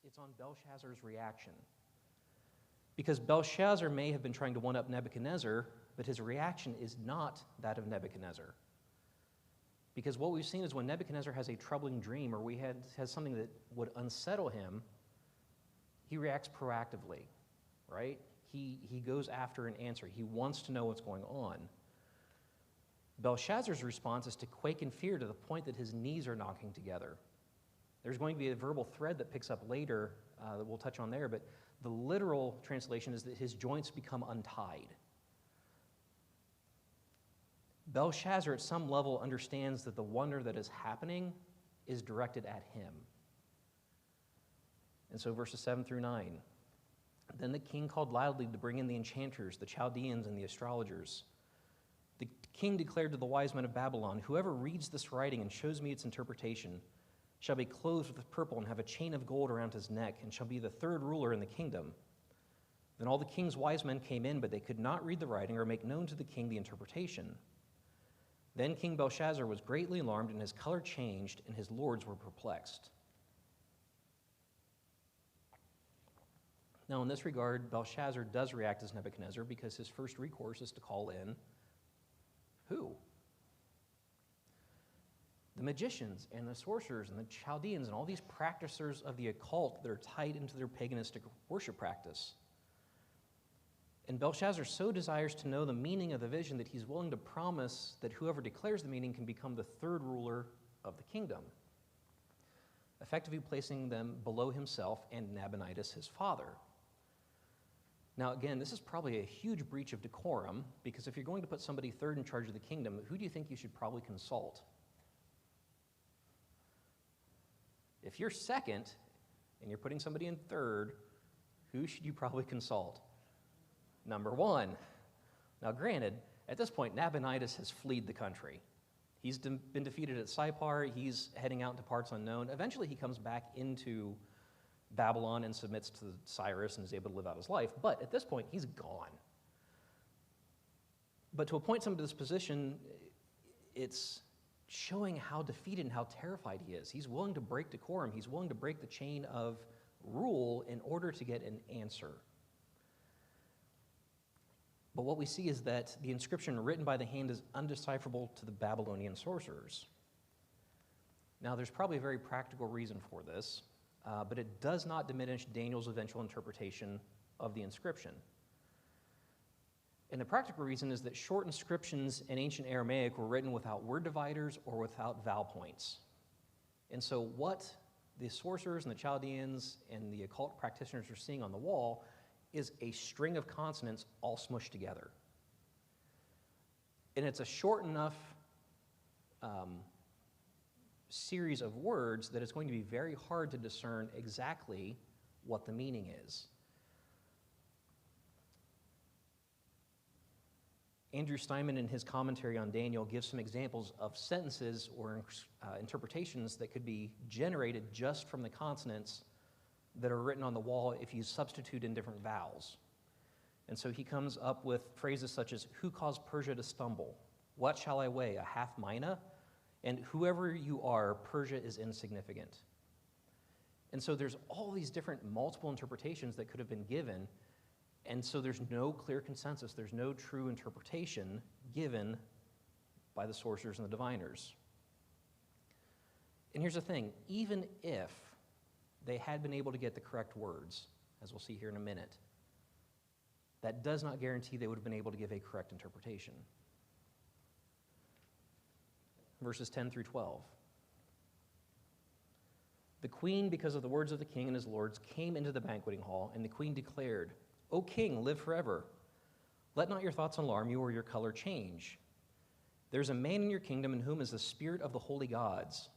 it's on Belshazzar's reaction. Because Belshazzar may have been trying to one-up Nebuchadnezzar, but his reaction is not that of Nebuchadnezzar. Because what we've seen is when Nebuchadnezzar has a troubling dream or has something that would unsettle him, he reacts proactively, right? He goes after an answer. He wants to know what's going on. Belshazzar's response is to quake in fear to the point that his knees are knocking together. There's going to be a verbal thread that picks up later that we'll touch on there, but the literal translation is that his joints become untied. Belshazzar, at some level, understands that the wonder that is happening is directed at him. And so verses 7 through 9. Then the king called loudly to bring in the enchanters, the Chaldeans, and the astrologers. The king declared to the wise men of Babylon, "Whoever reads this writing and shows me its interpretation shall be clothed with purple and have a chain of gold around his neck, and shall be the third ruler in the kingdom." Then all the king's wise men came in, but they could not read the writing or make known to the king the interpretation. Then King Belshazzar was greatly alarmed, and his color changed, and his lords were perplexed. Now, in this regard, Belshazzar does react as Nebuchadnezzar because his first recourse is to call in who? The magicians and the sorcerers and the Chaldeans and all these practicers of the occult that are tied into their paganistic worship practice. And Belshazzar so desires to know the meaning of the vision that he's willing to promise that whoever declares the meaning can become the third ruler of the kingdom, effectively placing them below himself and Nabonidus, his father. Now, again, this is probably a huge breach of decorum, because if you're going to put somebody third in charge of the kingdom, who do you think you should probably consult? If you're second and you're putting somebody in third, who should you probably consult? Number one. Now, granted, at this point, Nabonidus has fled the country. He's been defeated at Sipar. He's heading out into parts unknown. Eventually, he comes back into Babylon and submits to Cyrus and is able to live out his life. But at this point, he's gone. But to appoint somebody to this position, it's showing how defeated and how terrified he is. He's willing to break decorum. He's willing to break the chain of rule in order to get an answer. But what we see is that the inscription written by the hand is undecipherable to the Babylonian sorcerers. Now, there's probably a very practical reason for this, but it does not diminish Daniel's eventual interpretation of the inscription. And the practical reason is that short inscriptions in ancient Aramaic were written without word dividers or without vowel points. And so what the sorcerers and the Chaldeans and the occult practitioners are seeing on the wall is a string of consonants all smushed together. And it's a short enough series of words that it's going to be very hard to discern exactly what the meaning is. Andrew Steinman, in his commentary on Daniel, gives some examples of sentences or interpretations that could be generated just from the consonants that are written on the wall if you substitute in different vowels. And so he comes up with phrases such as, "Who caused Persia to stumble? What shall I weigh, a half mina? And whoever you are, Persia is insignificant." And so there's all these different multiple interpretations that could have been given, and so there's no clear consensus. There's no true interpretation given by the sorcerers and the diviners. And here's the thing, even if they had been able to get the correct words, as we'll see here in a minute, that does not guarantee they would have been able to give a correct interpretation. Verses 10 through 12. The queen, because of the words of the king and his lords, came into the banqueting hall, and the queen declared, "O king, live forever. Let not your thoughts alarm you or your color change. There is a man in your kingdom in whom is the spirit of the holy gods.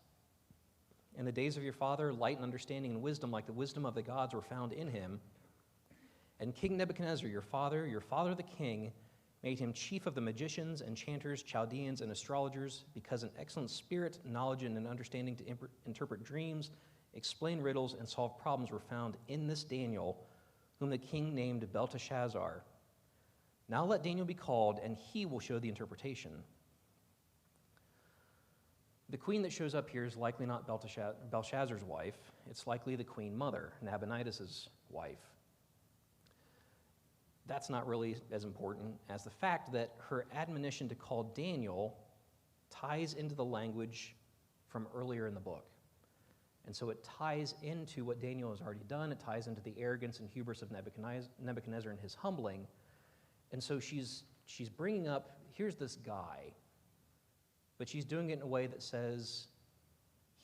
In the days of your father, light and understanding and wisdom, like the wisdom of the gods, were found in him. And King Nebuchadnezzar, your father the king, made him chief of the magicians, enchanters, Chaldeans, and astrologers, because an excellent spirit, knowledge, and an understanding to interpret dreams, explain riddles, and solve problems were found in this Daniel, whom the king named Belteshazzar. Now let Daniel be called, and he will show the interpretation." The queen that shows up here is likely not Belshazzar's wife. It's likely the queen mother, Nabonidus' wife. That's not really as important as the fact that her admonition to call Daniel ties into the language from earlier in the book. And so it ties into what Daniel has already done. It ties into the arrogance and hubris of Nebuchadnezzar and his humbling. And so she's bringing up, here's this guy, but she's doing it in a way that says,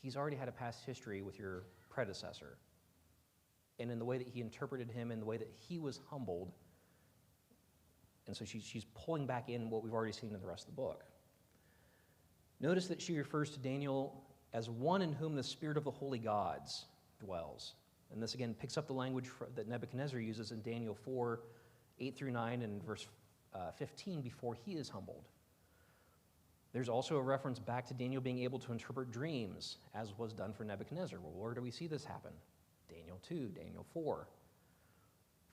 he's already had a past history with your predecessor. And in the way that he interpreted him, in the way that he was humbled. And so she's pulling back in what we've already seen in the rest of the book. Notice that she refers to Daniel as one in whom the spirit of the holy gods dwells. And this again picks up the language that Nebuchadnezzar uses in Daniel 4, 8 through 9, and verse 15 before he is humbled. There's also a reference back to Daniel being able to interpret dreams, as was done for Nebuchadnezzar. Well, where do we see this happen? Daniel 2, Daniel 4.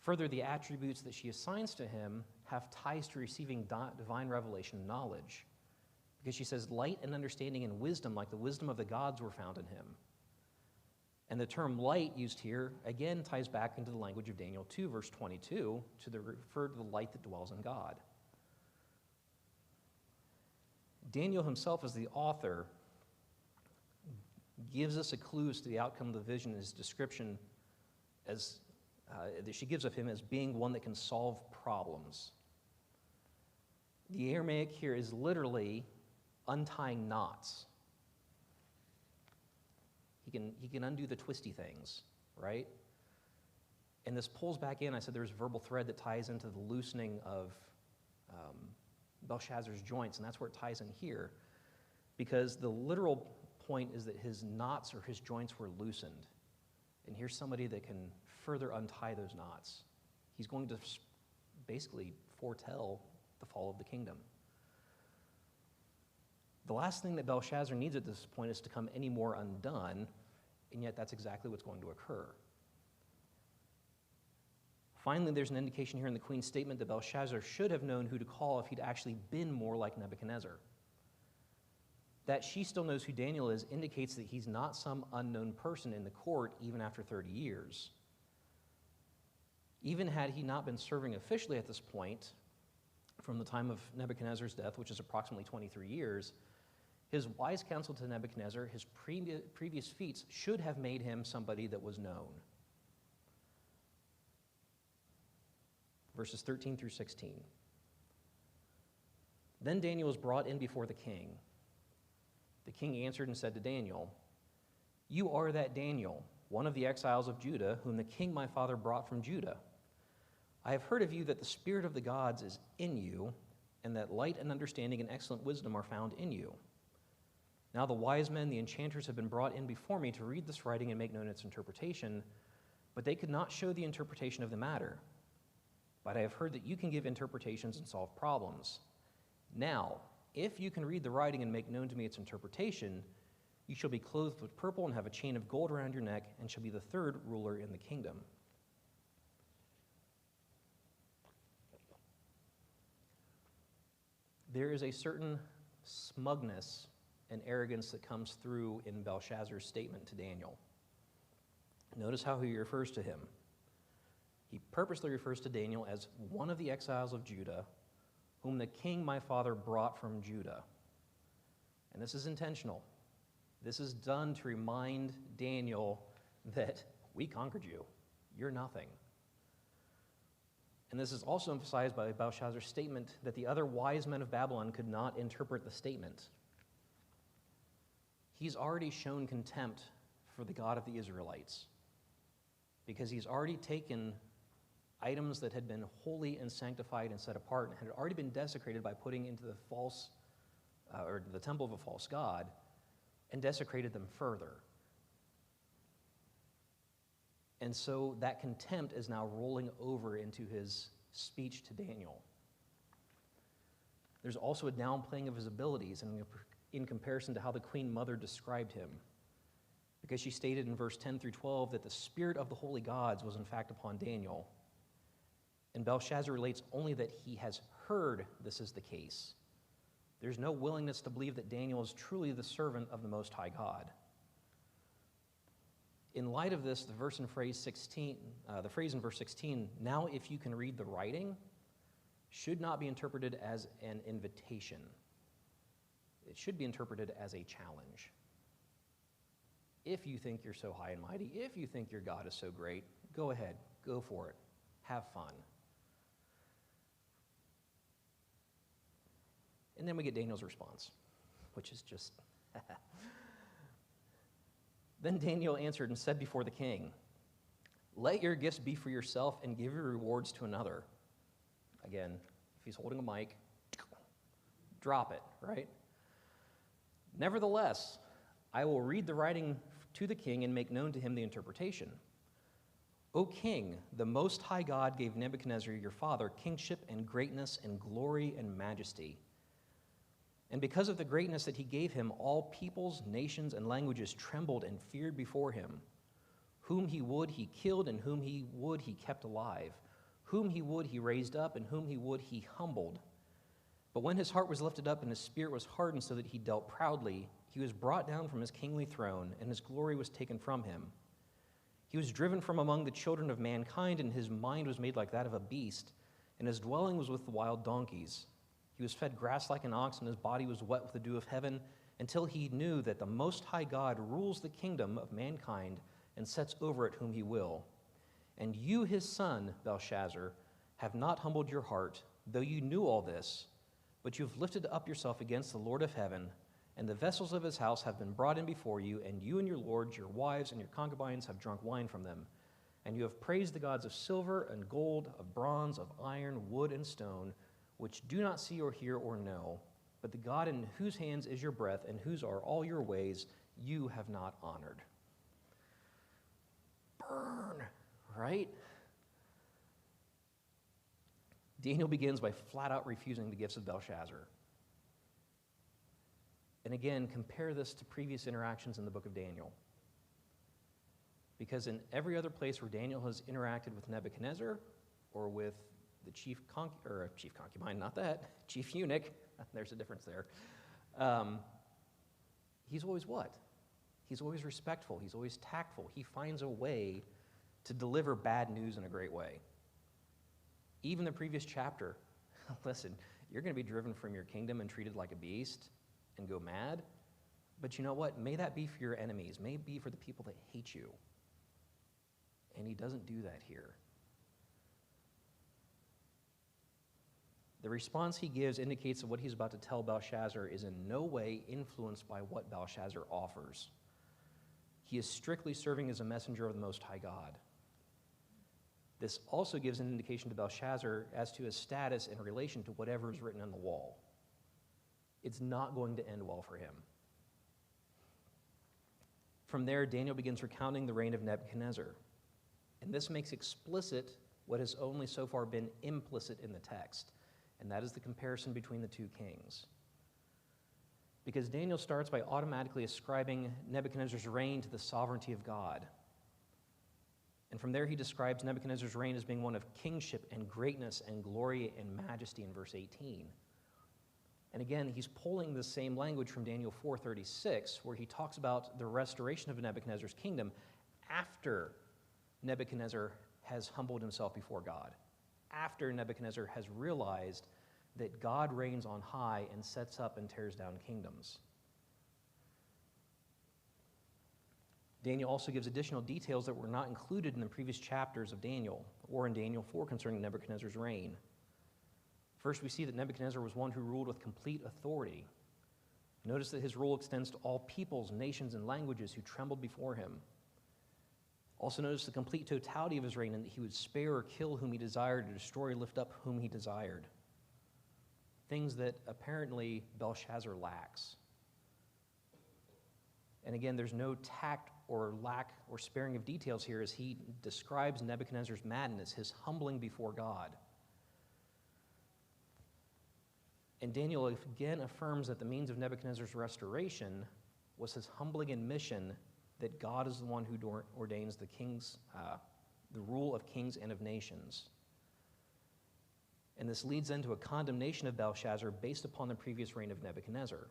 Further, the attributes that she assigns to him have ties to receiving divine revelation knowledge. Because she says light and understanding and wisdom, like the wisdom of the gods, were found in him. And the term light used here, again, ties back into the language of Daniel 2, verse 22, to refer to the light that dwells in God. Daniel himself, as the author, gives us a clue as to the outcome of the vision in his description as that she gives of him as being one that can solve problems. The Aramaic here is literally untying knots. He can undo the twisty things, right? And this pulls back in. I said there's a verbal thread that ties into the loosening of Belshazzar's joints, and that's where it ties in here, because the literal point is that his knots or his joints were loosened. And here's somebody that can further untie those knots. He's going to basically foretell the fall of the kingdom. The last thing that Belshazzar needs at this point is to come any more undone, and yet that's exactly what's going to occur. Finally, there's an indication here in the queen's statement that Belshazzar should have known who to call if he'd actually been more like Nebuchadnezzar. That she still knows who Daniel is indicates that he's not some unknown person in the court even after 30 years. Even had he not been serving officially at this point, from the time of Nebuchadnezzar's death, which is approximately 23 years, his wise counsel to Nebuchadnezzar, his previous feats, should have made him somebody that was known. Verses 13 through 16. Then Daniel was brought in before the king. The king answered and said to Daniel, "You are that Daniel, one of the exiles of Judah, whom the king my father brought from Judah. I have heard of you that the spirit of the gods is in you, and that light and understanding and excellent wisdom are found in you. Now the wise men, the enchanters, have been brought in before me to read this writing and make known its interpretation, but they could not show the interpretation of the matter. But I have heard that you can give interpretations and solve problems. Now, if you can read the writing and make known to me its interpretation, you shall be clothed with purple and have a chain of gold around your neck, and shall be the third ruler in the kingdom." There is a certain smugness and arrogance that comes through in Belshazzar's statement to Daniel. Notice how he refers to him. He purposely refers to Daniel as one of the exiles of Judah, whom the king my father brought from Judah. And this is intentional. This is done to remind Daniel that we conquered you. You're nothing. And this is also emphasized by Belshazzar's statement that the other wise men of Babylon could not interpret the statement. He's already shown contempt for the God of the Israelites, because he's already taken items that had been holy and sanctified and set apart and had already been desecrated by putting into the the temple of a false god, and desecrated them further. And so that contempt is now rolling over into his speech to Daniel. There's also a downplaying of his abilities in comparison to how the queen mother described him, because she stated in verse 10 through 12 that the spirit of the holy gods was in fact upon Daniel. And Belshazzar relates only that he has heard this is the case. There's no willingness to believe that Daniel is truly the servant of the Most High God. In light of this, the phrase in verse 16, "Now if you can read the writing," should not be interpreted as an invitation. It should be interpreted as a challenge. If you think you're so high and mighty, if you think your God is so great, go ahead, go for it, have fun. And then we get Daniel's response, which is just, Then Daniel answered and said before the king, "Let your gifts be for yourself and give your rewards to another." Again, if he's holding a mic, drop it, right? "Nevertheless, I will read the writing to the king and make known to him the interpretation. O king, the Most High God gave Nebuchadnezzar your father kingship and greatness and glory and majesty. And because of the greatness that he gave him, all peoples, nations, and languages trembled and feared before him. Whom he would, he killed, and whom he would, he kept alive. Whom he would, he raised up, and whom he would, he humbled. But when his heart was lifted up and his spirit was hardened so that he dealt proudly, he was brought down from his kingly throne, and his glory was taken from him. He was driven from among the children of mankind, and his mind was made like that of a beast, and his dwelling was with the wild donkeys. He was fed grass like an ox, and his body was wet with the dew of heaven, until he knew that the Most High God rules the kingdom of mankind and sets over it whom he will. And you, his son, Belshazzar, have not humbled your heart, though you knew all this, but you have lifted up yourself against the Lord of heaven, and the vessels of his house have been brought in before you, and you and your lords, your wives, and your concubines have drunk wine from them. And you have praised the gods of silver and gold, of bronze, of iron, wood, and stone, which do not see or hear or know, but the God in whose hands is your breath and whose are all your ways, you have not honored." Burn, right? Daniel begins by flat out refusing the gifts of Belshazzar. And again, compare this to previous interactions in the book of Daniel. Because in every other place where Daniel has interacted with Nebuchadnezzar or with the chief concubine, not that, chief eunuch, there's a difference there. He's always what? He's always respectful. He's always tactful. He finds a way to deliver bad news in a great way. Even the previous chapter, listen, you're going to be driven from your kingdom and treated like a beast and go mad, but you know what? May that be for your enemies. May it be for the people that hate you. And he doesn't do that here. The response he gives indicates that what he's about to tell Belshazzar is in no way influenced by what Belshazzar offers. He is strictly serving as a messenger of the Most High God. This also gives an indication to Belshazzar as to his status in relation to whatever is written on the wall. It's not going to end well for him. From there, Daniel begins recounting the reign of Nebuchadnezzar. And this makes explicit what has only so far been implicit in the text, and that is the comparison between the two kings. Because Daniel starts by automatically ascribing Nebuchadnezzar's reign to the sovereignty of God. And from there, he describes Nebuchadnezzar's reign as being one of kingship and greatness and glory and majesty in verse 18. And again, he's pulling the same language from Daniel 4:36, where he talks about the restoration of Nebuchadnezzar's kingdom after Nebuchadnezzar has humbled himself before God, after Nebuchadnezzar has realized that God reigns on high and sets up and tears down kingdoms. Daniel also gives additional details that were not included in the previous chapters of Daniel or in Daniel 4 concerning Nebuchadnezzar's reign. First, we see that Nebuchadnezzar was one who ruled with complete authority. Notice that his rule extends to all peoples, nations, and languages who trembled before him. Also notice the complete totality of his reign, and that he would spare or kill whom he desired, or destroy or lift up whom he desired. Things that apparently Belshazzar lacks. And again, there's no tact or lack or sparing of details here as he describes Nebuchadnezzar's madness, his humbling before God. And Daniel again affirms that the means of Nebuchadnezzar's restoration was his humbling admission that God is the one who ordains the rule of kings and of nations. And this leads into a condemnation of Belshazzar based upon the previous reign of Nebuchadnezzar.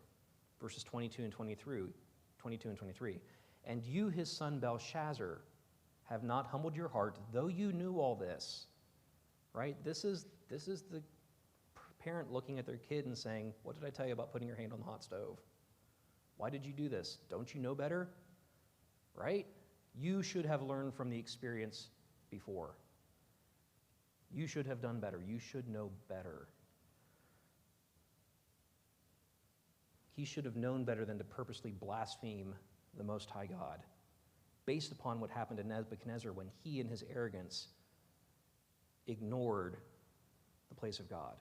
Verses 22 and 23. And you, his son Belshazzar, have not humbled your heart, though you knew all this. Right? This is the parent looking at their kid and saying, what did I tell you about putting your hand on the hot stove? Why did you do this? Don't you know better? Right? You should have learned from the experience before. You should have done better. You should know better. He should have known better than to purposely blaspheme the Most High God, based upon what happened to Nebuchadnezzar when he, in his arrogance, ignored the place of God.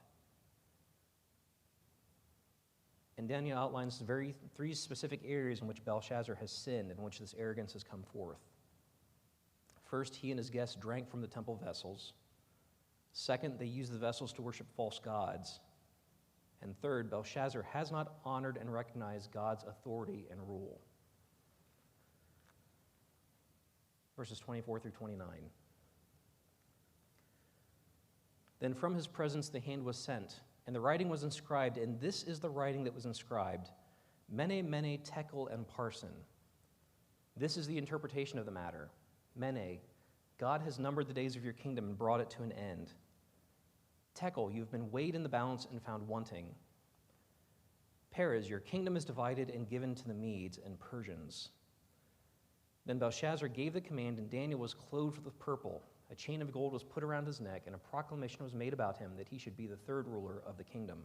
And Daniel outlines three specific areas in which Belshazzar has sinned, in which this arrogance has come forth. First, he and his guests drank from the temple vessels. Second, they used the vessels to worship false gods. And third, Belshazzar has not honored and recognized God's authority and rule. Verses 24 through 29. Then from his presence the hand was sent, and the writing was inscribed, and this is the writing that was inscribed: Mene, Mene, Tekel, and Parsin. This is the interpretation of the matter. Mene, God has numbered the days of your kingdom and brought it to an end. Tekel, you have been weighed in the balance and found wanting. Peres, your kingdom is divided and given to the Medes and Persians. Then Belshazzar gave the command, and Daniel was clothed with purple. A chain of gold was put around his neck, and a proclamation was made about him that he should be the third ruler of the kingdom.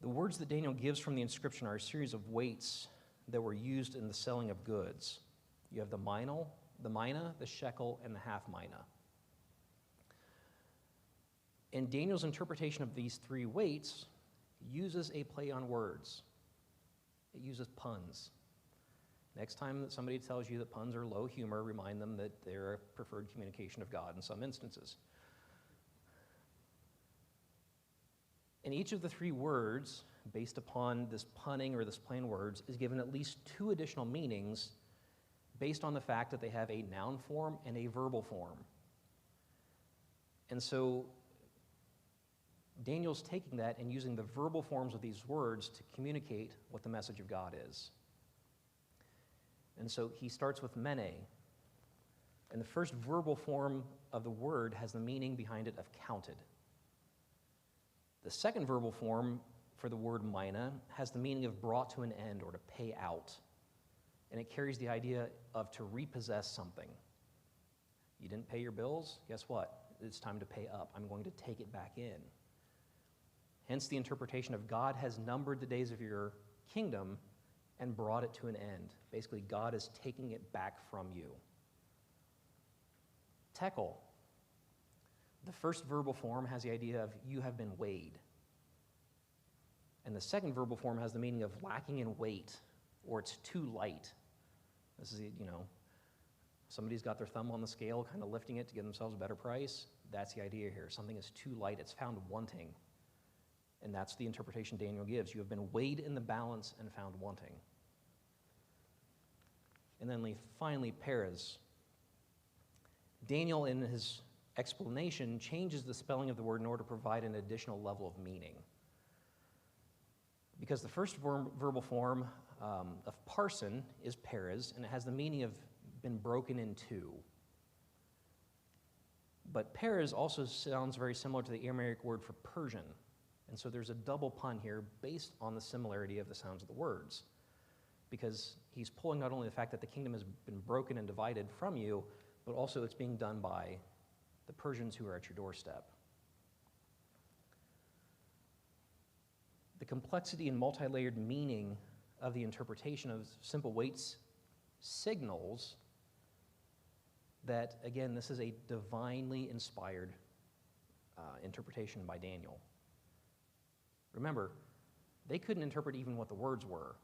The words that Daniel gives from the inscription are a series of weights that were used in the selling of goods. You have the mina, the shekel, and the half mina. And Daniel's interpretation of these three weights uses a play on words. It uses puns. Next time that somebody tells you that puns are low humor, remind them that they're a preferred communication of God in some instances. And each of the three words, based upon this punning or this plain words, is given at least two additional meanings based on the fact that they have a noun form and a verbal form. And so Daniel's taking that and using the verbal forms of these words to communicate what the message of God is. And so he starts with mene, and the first verbal form of the word has the meaning behind it of counted. The second verbal form for the word mina has the meaning of brought to an end or to pay out, and it carries the idea of to repossess something. You didn't pay your bills? Guess what? It's time to pay up. I'm going to take it back in. Hence the interpretation of God has numbered the days of your kingdom and brought it to an end. Basically, God is taking it back from you. Tekel, the first verbal form has the idea of you have been weighed. And the second verbal form has the meaning of lacking in weight, or it's too light. This is, somebody's got their thumb on the scale, kind of lifting it to give themselves a better price. That's the idea here. Something is too light, it's found wanting. And that's the interpretation Daniel gives. You have been weighed in the balance and found wanting. And then finally, Peres. Daniel, in his explanation, changes the spelling of the word in order to provide an additional level of meaning. Because the first verbal form of parson is Peres, and it has the meaning of been broken in two. But Peres also sounds very similar to the Aramaic word for Persian. And so there's a double pun here based on the similarity of the sounds of the words. Because he's pulling not only the fact that the kingdom has been broken and divided from you, but also it's being done by the Persians who are at your doorstep. The complexity and multi-layered meaning of the interpretation of simple weights signals that, again, this is a divinely inspired interpretation by Daniel. Remember, they couldn't interpret even what the words were.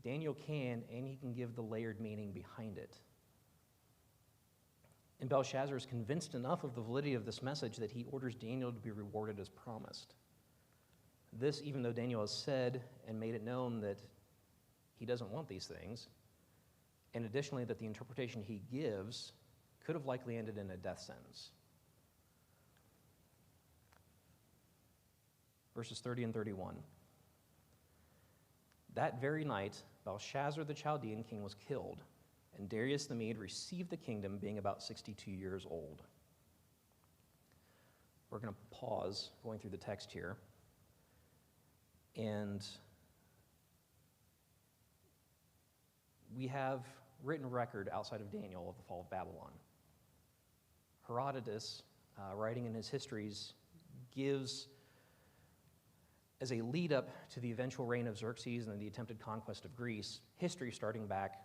Daniel can, and he can give the layered meaning behind it. And Belshazzar is convinced enough of the validity of this message that he orders Daniel to be rewarded as promised. This, even though Daniel has said and made it known that he doesn't want these things, and additionally that the interpretation he gives could have likely ended in a death sentence. Verses 30 and 31. That very night, Belshazzar the Chaldean king was killed, and Darius the Mede received the kingdom, being about 62 years old. We're going to pause going through the text here. And we have written record outside of Daniel of the fall of Babylon. Herodotus, writing in his histories, gives, as a lead-up to the eventual reign of Xerxes and the attempted conquest of Greece, history starting back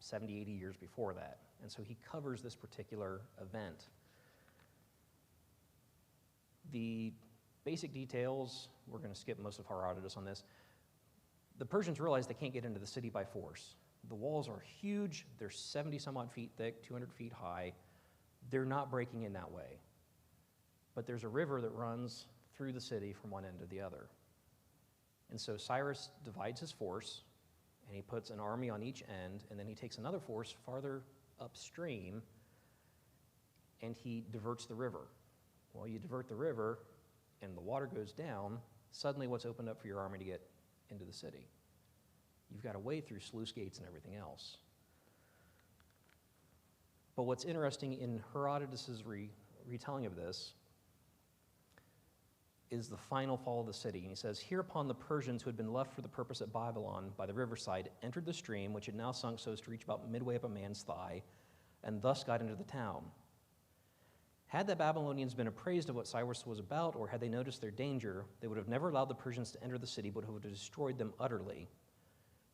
70, 80 years before that. And so he covers this particular event. The basic details, we're going to skip most of Herodotus on this. The Persians realize they can't get into the city by force. The walls are huge. They're 70-some-odd feet thick, 200 feet high. They're not breaking in that way. But there's a river that runs through the city from one end to the other. And so Cyrus divides his force, and he puts an army on each end, and then he takes another force farther upstream, and he diverts the river. Well, you divert the river, and the water goes down, suddenly what's opened up for your army to get into the city? You've got to wade through sluice gates and everything else. But what's interesting in Herodotus' retelling of this is the final fall of the city. And he says, hereupon the Persians who had been left for the purpose at Babylon by the riverside entered the stream, which had now sunk so as to reach about midway up a man's thigh, and thus got into the town. Had the Babylonians been appraised of what Cyrus was about, or had they noticed their danger, they would have never allowed the Persians to enter the city, but would have destroyed them utterly.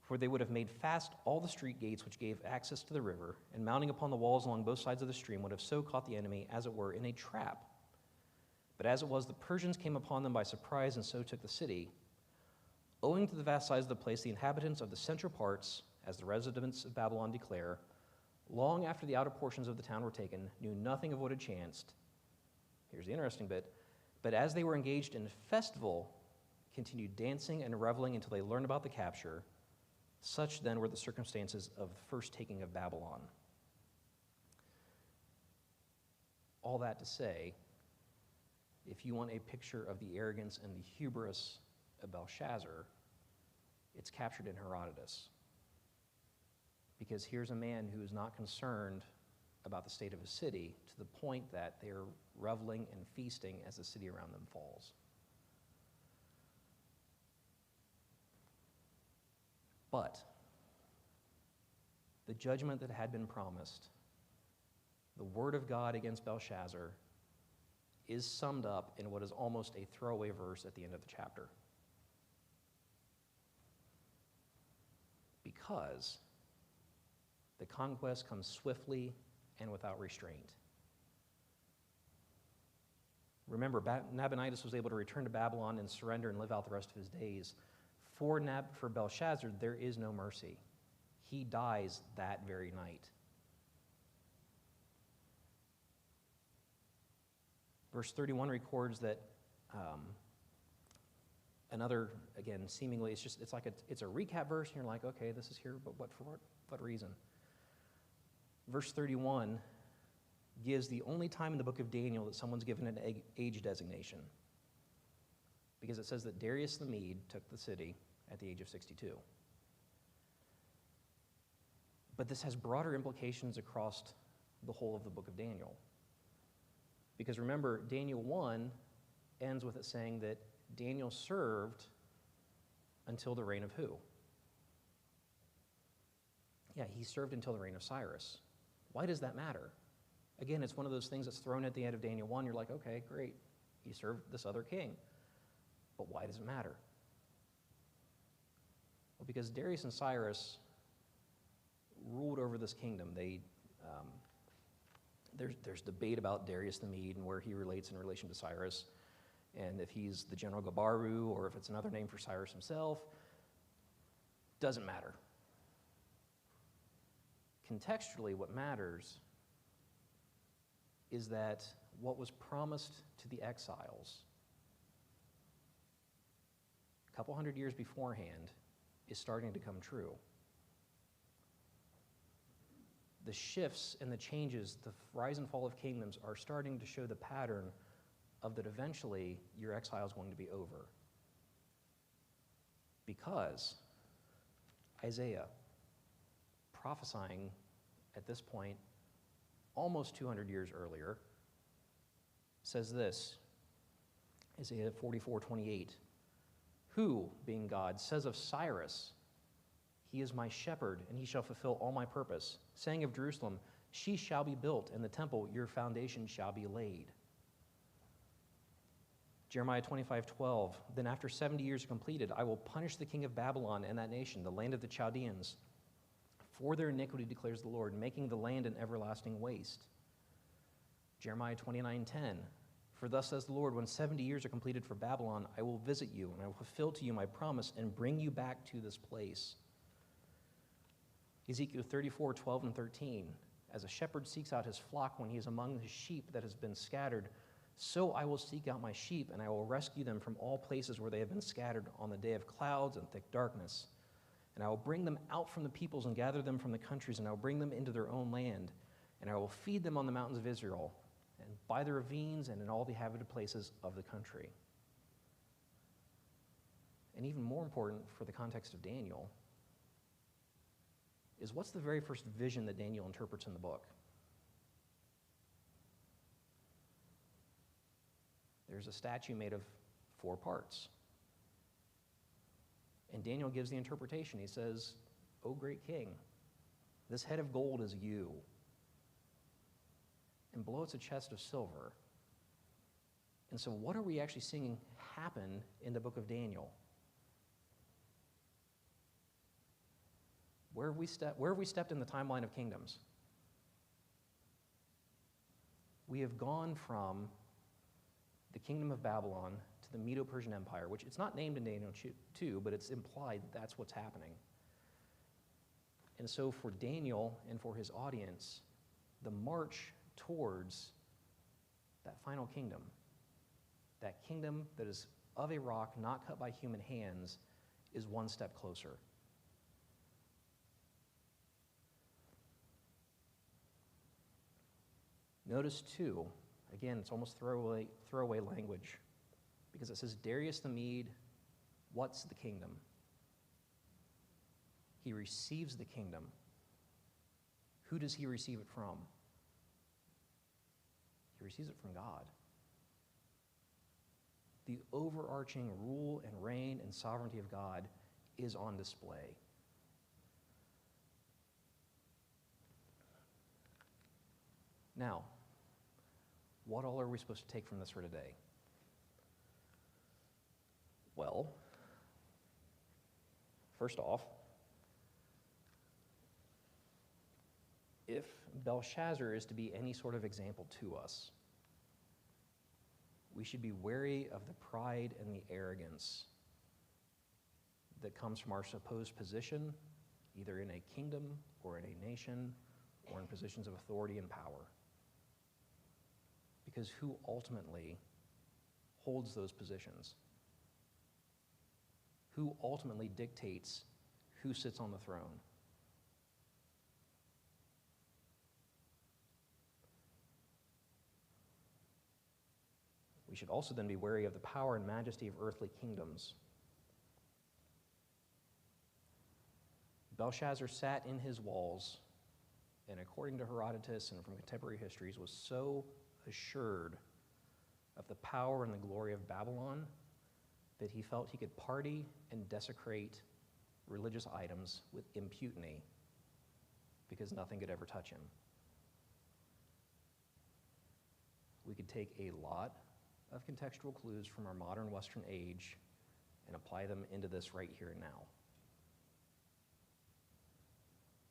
For they would have made fast all the street gates which gave access to the river, and mounting upon the walls along both sides of the stream, would have so caught the enemy, as it were, in a trap. But as it was, the Persians came upon them by surprise, and so took the city. Owing to the vast size of the place, the inhabitants of the central parts, as the residents of Babylon declare, long after the outer portions of the town were taken, knew nothing of what had chanced. Here's the interesting bit. But as they were engaged in festival, continued dancing and reveling until they learned about the capture. Such then were the circumstances of the first taking of Babylon. All that to say, if you want a picture of the arrogance and the hubris of Belshazzar, it's captured in Herodotus. Because here's a man who is not concerned about the state of his city to the point that they are reveling and feasting as the city around them falls. But the judgment that had been promised, the word of God against Belshazzar, is summed up in what is almost a throwaway verse at the end of the chapter. Because the conquest comes swiftly and without restraint. Remember, Nabonidus was able to return to Babylon and surrender and live out the rest of his days. For Belshazzar, there is no mercy. He dies that very night. Verse 31 records that another, again, seemingly, it's a recap verse, and you're like, okay, this is here, but for what reason? Verse 31 gives the only time in the book of Daniel that someone's given an age designation, because it says that Darius the Mede took the city at the age of 62. But this has broader implications across the whole of the book of Daniel. Because remember, Daniel 1 ends with it saying that Daniel served until the reign of who? Yeah, he served until the reign of Cyrus. Why does that matter? Again, it's one of those things that's thrown at the end of Daniel 1. You're like, okay, great. He served this other king. But why does it matter? Well, because Darius and Cyrus ruled over this kingdom. There's debate about Darius the Mede and where he relates in relation to Cyrus, and if he's the General Gabaru or if it's another name for Cyrus himself. Doesn't matter. Contextually, what matters is that what was promised to the exiles a couple hundred years beforehand is starting to come true. the shifts and the changes, the rise and fall of kingdoms are starting to show the pattern of that eventually your exile is going to be over. Because Isaiah, prophesying at this point almost 200 years earlier, says this, Isaiah 44:28, who, being God, says of Cyrus, he is my shepherd, and he shall fulfill all my purpose, saying of Jerusalem, she shall be built, and the temple, your foundation, shall be laid. Jeremiah 25:12, then after 70 years are completed, I will punish the king of Babylon and that nation, the land of the Chaldeans, for their iniquity, declares the Lord, making the land an everlasting waste. Jeremiah 29:10, for thus says the Lord, when 70 years are completed for Babylon, I will visit you, and I will fulfill to you my promise and bring you back to this place. Ezekiel 34:12 and 13, as a shepherd seeks out his flock when he is among his sheep that has been scattered, so I will seek out my sheep, and I will rescue them from all places where they have been scattered on the day of clouds and thick darkness. And I will bring them out from the peoples and gather them from the countries, and I will bring them into their own land. And I will feed them on the mountains of Israel, and by the ravines and in all the inhabited places of the country. And even more important for the context of Daniel is what's the very first vision that Daniel interprets in the book? There's a statue made of 4 parts. And Daniel gives the interpretation. He says, O great king, this head of gold is you. And below it's a chest of silver. And so what are we actually seeing happen in the book of Daniel? Where have we stepped in the timeline of kingdoms? We have gone from the kingdom of Babylon to the Medo-Persian Empire, which it's not named in Daniel 2, but it's implied that that's what's happening. And so for Daniel and for his audience, the march towards that final kingdom, that kingdom that is of a rock not cut by human hands, is one step closer. Notice, too, again, it's almost throwaway language, because it says, Darius the Mede, what's the kingdom? He receives the kingdom. Who does he receive it from? He receives it from God. The overarching rule and reign and sovereignty of God is on display. Now, what all are we supposed to take from this for today? Well, first off, if Belshazzar is to be any sort of example to us, we should be wary of the pride and the arrogance that comes from our supposed position, either in a kingdom or in a nation or in positions of authority and power. Because who ultimately holds those positions? Who ultimately dictates who sits on the throne? We should also then be wary of the power and majesty of earthly kingdoms. Belshazzar sat in his walls, and according to Herodotus and from contemporary histories, was so assured of the power and the glory of Babylon that he felt he could party and desecrate religious items with impunity because nothing could ever touch him. We could take a lot of contextual clues from our modern Western age and apply them into this right here and now.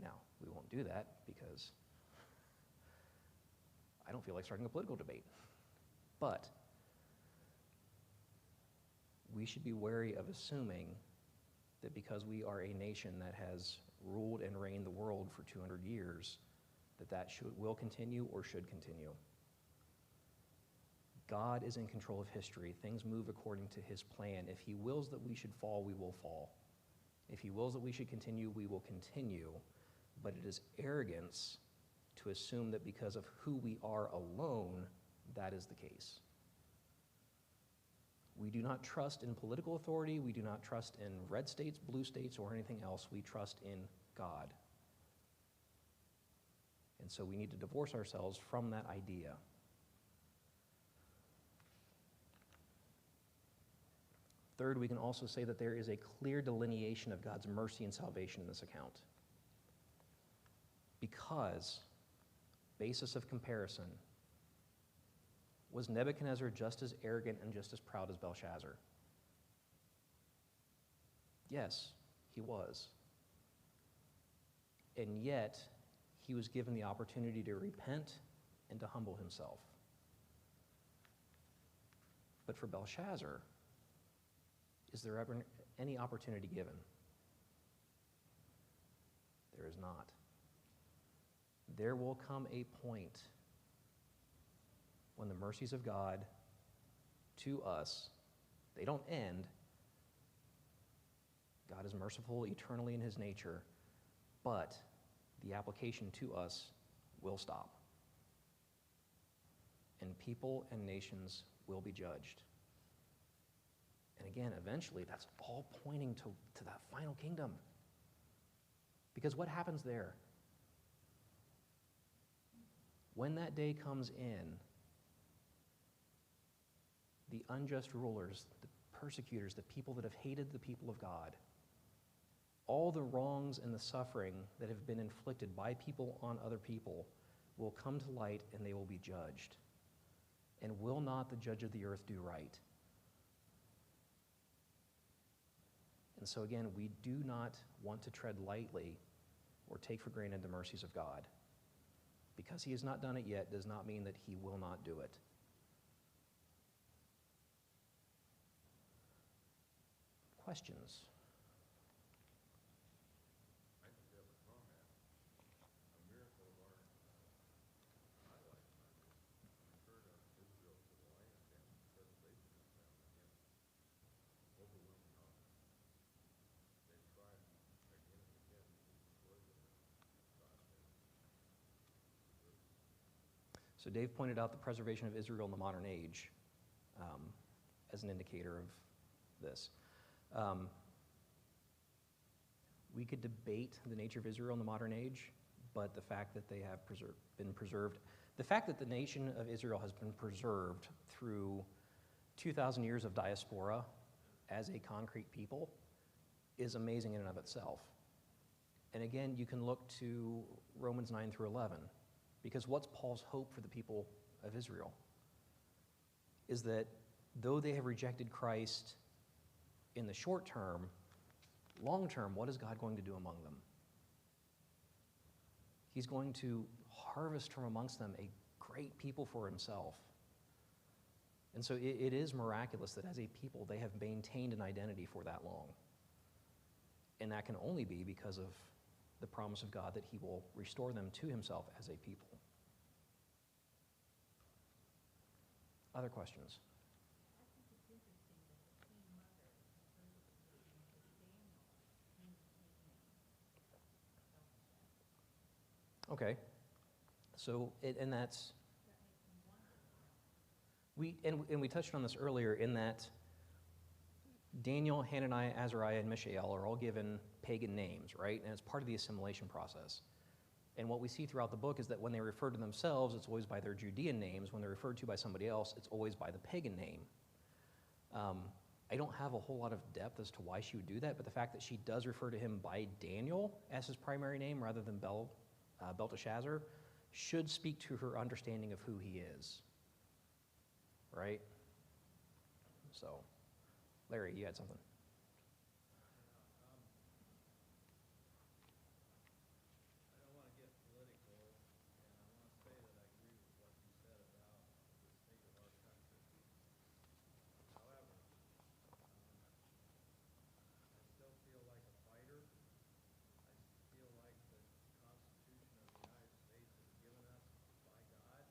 Now, we won't do that because I don't feel like starting a political debate. But we should be wary of assuming that because we are a nation that has ruled and reigned the world for 200 years, that will continue or should continue. God is in control of history. Things move according to his plan. If he wills that we should fall, we will fall. If he wills that we should continue, we will continue. But it is arrogance to assume that because of who we are alone, that is the case. We do not trust in political authority. We do not trust in red states, blue states, or anything else. We trust in God. And so we need to divorce ourselves from that idea. Third, we can also say that there is a clear delineation of God's mercy and salvation in this account. Because, basis of comparison, was Nebuchadnezzar just as arrogant and just as proud as Belshazzar? Yes, he was. And yet, he was given the opportunity to repent and to humble himself. But for Belshazzar, is there ever any opportunity given? There is not. There will come a point when the mercies of God to us, they don't end. God is merciful eternally in his nature, but the application to us will stop. And people and nations will be judged. And again, eventually, that's all pointing to that final kingdom. Because what happens there? When that day comes in, the unjust rulers, the persecutors, the people that have hated the people of God, all the wrongs and the suffering that have been inflicted by people on other people will come to light and they will be judged. And will not the judge of the earth do right? And so again, we do not want to tread lightly or take for granted the mercies of God. Because he has not done it yet does not mean that he will not do it. Questions? I just have a comment. A miracle of our my lifetime is return of Israel to the land and preservation of them against overwhelming odds. They tried again and again to destroy them, and God has preserved them. So Dave pointed out the preservation of Israel in the modern age as an indicator of this. We could debate the nature of Israel in the modern age, but the fact that they have been preserved, the fact that the nation of Israel has been preserved through 2,000 years of diaspora as a concrete people is amazing in and of itself. And again, you can look to Romans 9 through 11, because what's Paul's hope for the people of Israel? Is that though they have rejected Christ in the short term, long term, what is God going to do among them? He's going to harvest from amongst them a great people for himself. And so it is miraculous that as a people they have maintained an identity for that long. And that can only be because of the promise of God that he will restore them to himself as a people. Other questions? Okay, so and that's we touched on this earlier in that Daniel, Hananiah, Azariah, and Mishael are all given pagan names, right? And it's part of the assimilation process. And what we see throughout the book is that when they refer to themselves, it's always by their Judean names. When they're referred to by somebody else, it's always by the pagan name. I don't have a whole lot of depth as to why she would do that, but the fact that she does refer to him by Daniel as his primary name rather than Belteshazzar should speak to her understanding of who he is, right? So, Larry, you had something. I don't want to get political, and I want to say that I agree with what you said about the state of our country. However, I still feel like a fighter. I feel like the Constitution of the United States is given us by God,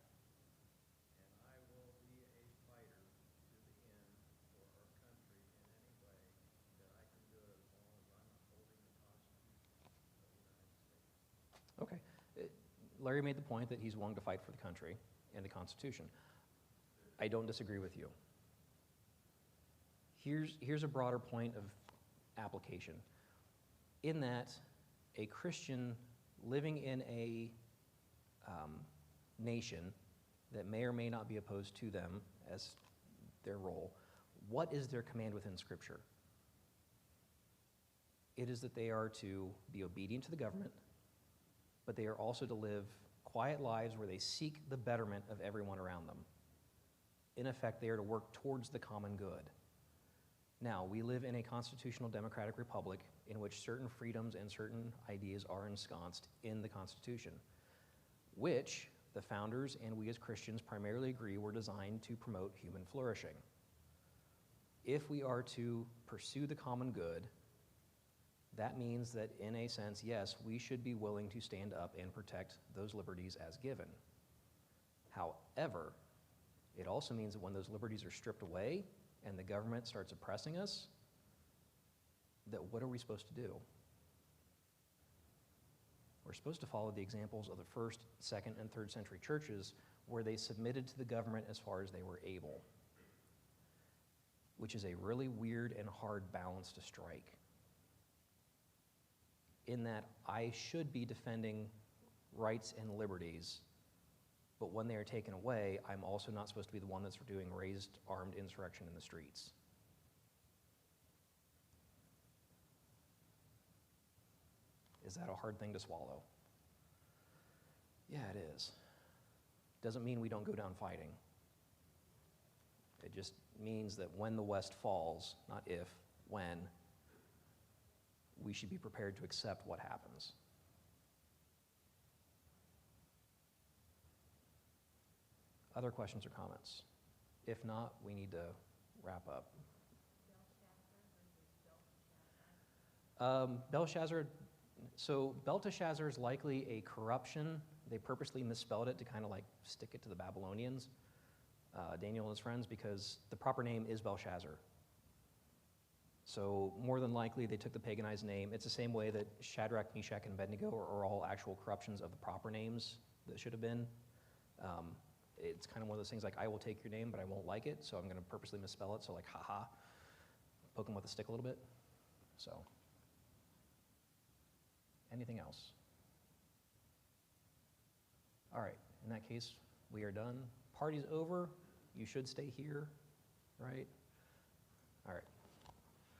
and I will be a fighter to the end for our country in any way that I can do it as long as I'm upholding the Constitution of the United States. Okay. Larry made the point that he's willing to fight for the country and the Constitution. I don't disagree with you. Here's a broader point of application. In that, a Christian living in a nation that may or may not be opposed to them as their role, what is their command within Scripture? It is that they are to be obedient to the government, but they are also to live quiet lives where they seek the betterment of everyone around them. In effect, they are to work towards the common good. Now, we live in a constitutional democratic republic in which certain freedoms and certain ideas are ensconced in the Constitution, which the founders and we as Christians primarily agree were designed to promote human flourishing. If we are to pursue the common good, that means that in a sense, yes, we should be willing to stand up and protect those liberties as given. However, it also means that when those liberties are stripped away and the government starts oppressing us, that what are we supposed to do? We're supposed to follow the examples of the first, second, and third century churches where they submitted to the government as far as they were able, which is a really weird and hard balance to strike. In that I should be defending rights and liberties, but when they are taken away, I'm also not supposed to be the one that's doing raised armed insurrection in the streets. Is that a hard thing to swallow? Yeah, it is. Doesn't mean we don't go down fighting. It just means that when the West falls, not if, when, we should be prepared to accept what happens. Other questions or comments? If not, we need to wrap up. Belshazzar, so Belteshazzar is likely a corruption. They purposely misspelled it to kind of like stick it to the Babylonians, Daniel and his friends, because the proper name is Belshazzar. So more than likely, they took the paganized name. It's the same way that Shadrach, Meshach, and Abednego are all actual corruptions of the proper names that should have been. It's kind of one of those things like, I will take your name, but I won't like it, so I'm going to purposely misspell it. So like, haha, poke them with a stick a little bit. So, anything else? All right, in that case, we are done. Party's over. You should stay here, right? All right.